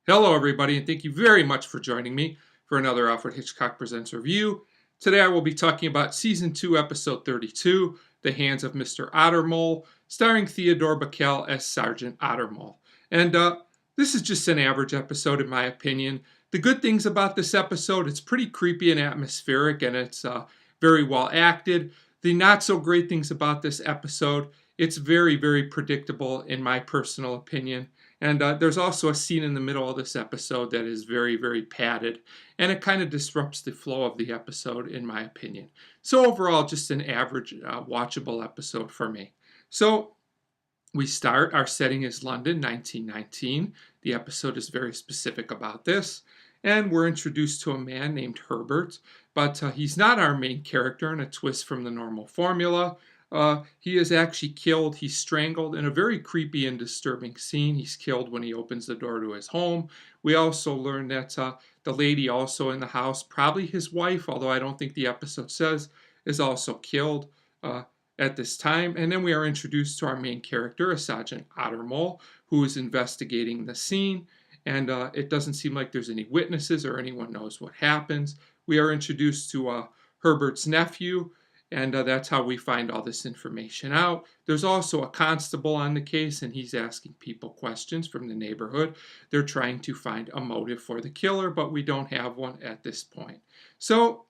Hello, everybody, and thank you very much for joining me for another Alfred Hitchcock Presents review. Today I will be talking about Season 2, Episode 32, The Hands of Mr. Ottermole, starring Theodore Bikel as Sergeant Ottermole. And this is just an average episode, in my opinion. The good things about this episode, it's pretty creepy and atmospheric, and it's very well acted. The not so great things about this episode, it's very, very predictable, in my personal opinion. And there's also a scene in the middle of this episode that is very, very padded, and it kind of disrupts the flow of the episode, in my opinion. So overall, just an average watchable episode for me. So we start, our setting is London, 1919. The episode is very specific about this. And we're introduced to a man named Herbert, but he's not our main character in a twist from the normal formula. He is actually killed. He's strangled in a very creepy and disturbing scene. He's killed when he opens the door to his home. We also learn that the lady also in the house, probably his wife, although I don't think the episode says, is also killed at this time. And then we are introduced to our main character, a Sergeant Ottermole, who is investigating the scene. And it doesn't seem like there's any witnesses or anyone knows what happens. We are introduced to Herbert's nephew, and that's how we find all this information out. There's also a constable on the case, and he's asking people questions from the neighborhood. They're trying to find a motive for the killer, but we don't have one at this point. So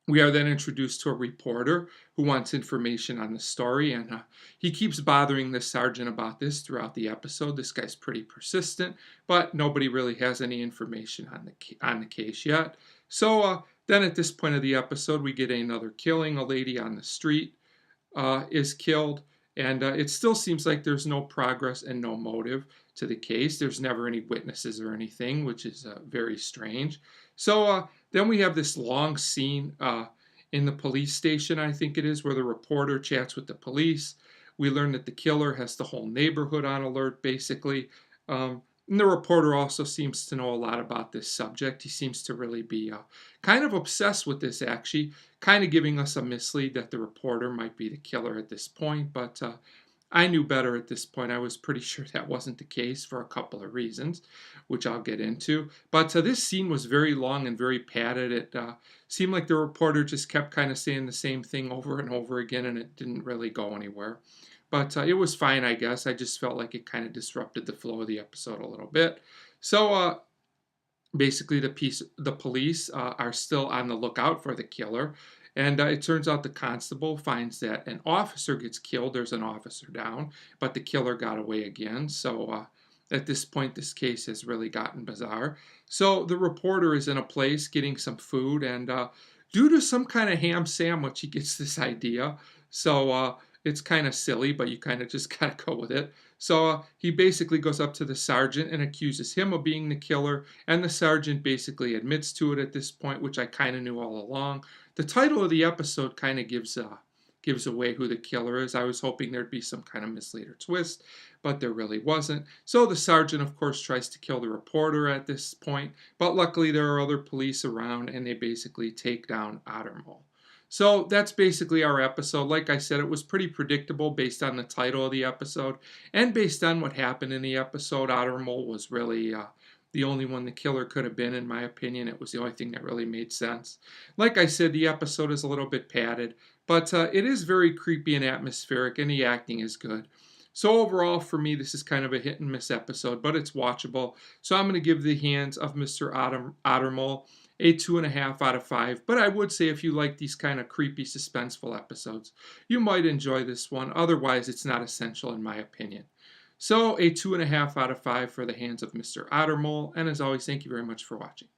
we are then introduced to a reporter who wants information on the story, and he keeps bothering the sergeant about this throughout the episode. This guy's pretty persistent, but nobody really has any information on the case yet. So then at this point of the episode, we get another killing. A lady on the street is killed, and it still seems like there's no progress and no motive to the case. There's never any witnesses or anything, which is very strange. So then we have this long scene in the police station, I think it is, where the reporter chats with the police. We learn that the killer has the whole neighborhood on alert, basically. And the reporter also seems to know a lot about this subject. He seems to really be kind of obsessed with this, actually, kind of giving us a mislead that the reporter might be the killer at this point. But I knew better at this point. I was pretty sure that wasn't the case for a couple of reasons, which I'll get into. But this scene was very long and very padded. It seemed like the reporter just kept kind of saying the same thing over and over again, and it didn't really go anywhere. But it was fine, I guess. I just felt like it kind of disrupted the flow of the episode a little bit. So basically, the police are still on the lookout for the killer. And it turns out the constable finds that an officer gets killed. There's an officer down, but the killer got away again. So at this point, this case has really gotten bizarre. So the reporter is in a place getting some food, and due to some kind of ham sandwich, he gets this idea. So it's kind of silly, but you kind of just got to go with it. So he basically goes up to the sergeant and accuses him of being the killer, and the sergeant basically admits to it at this point, which I kind of knew all along. The title of the episode kind of gives away who the killer is. I was hoping there'd be some kind of mislead or twist, but there really wasn't. So the sergeant, of course, tries to kill the reporter at this point, but luckily there are other police around, and they basically take down Ottermole. So that's basically our episode. Like I said, it was pretty predictable based on the title of the episode and based on what happened in the episode. Ottermole was really the only one the killer could have been, in my opinion. It was the only thing that really made sense. Like I said, the episode is a little bit padded, but it is very creepy and atmospheric, and the acting is good. So overall, for me, this is kind of a hit and miss episode, but it's watchable. So I'm going to give The Hands of Mr. Ottermole a 2.5 out of 5. But I would say if you like these kind of creepy, suspenseful episodes, you might enjoy this one. Otherwise, it's not essential in my opinion. So a 2.5 out of 5 for The Hands of Mr. Ottermole. And as always, thank you very much for watching.